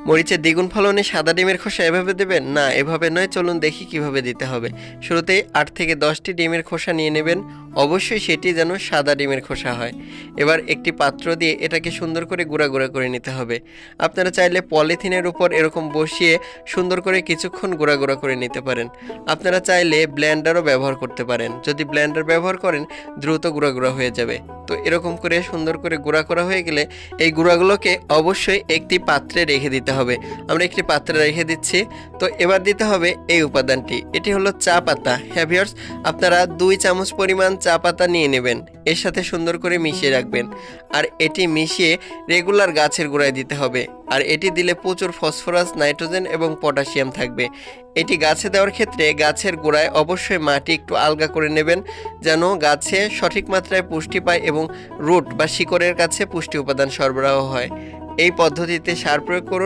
মরিচের দ্বিগুণ ফলনে সাদা ডিমের খোসা এভাবে দেবেন? না, এভাবে নয়, চলুন দেখি কিভাবে দিতে হবে। শুরুতেই 8 থেকে 10টি ডিমের খোসা নিয়ে নেবেন, অবশ্যই সেটি যেন সাদা ডিমের খোসা হয়। এবার একটি পাত্র দিয়ে এটাকে সুন্দর করে গুঁড়া গুঁড়া করে নিতে হবে। আপনারা চাইলে পলিথিনের উপর এরকম বসিয়ে সুন্দর করে কিছুক্ষণ গুঁড়া গুঁড়া করে নিতে পারেন। আপনারা চাইলে ব্লেন্ডারও ব্যবহার করতে পারেন, যদি ব্লেন্ডার ব্যবহার করেন দ্রুত গুঁড়া গুঁড়া হয়ে যাবে। তো এরকম করে সুন্দর করে গুঁড়া করা হয়ে গেলে এই গুঁড়াগুলোকে অবশ্যই একটি পাত্রে রেখে দিতে হবে। আমরা একটি পাত্রে রেখে দিচ্ছি। তো এবার দিতে হবে এই উপাদানটি, এটি হলো চা পাতা। হ্যাঁ ভিউয়ার্স, আপনারা 2 চামচ পরিমাণ চা পাতা নিয়ে নেবেন, এর সাথে সুন্দর করে মিশিয়ে রাখবেন। আর এটি মিশিয়ে রেগুলার গাছের গোড়ায় দিতে হবে। আর এটি দিলে প্রচুর ফসফরাস, নাইট্রোজেন এবং পটাশিয়াম থাকবে। এটি গাছে দেওয়ার ক্ষেত্রে গাছের গোড়ায় অবশ্যই মাটি একটু আলগা করে নেবেন, যেন গাছে সঠিক মাত্রায় পুষ্টি পায় এবং রুট বা শিকড়ের কাছে পুষ্টি উপাদান সরবরাহ হয়। এই পদ্ধতিতে সার প্রয়োগ করুন।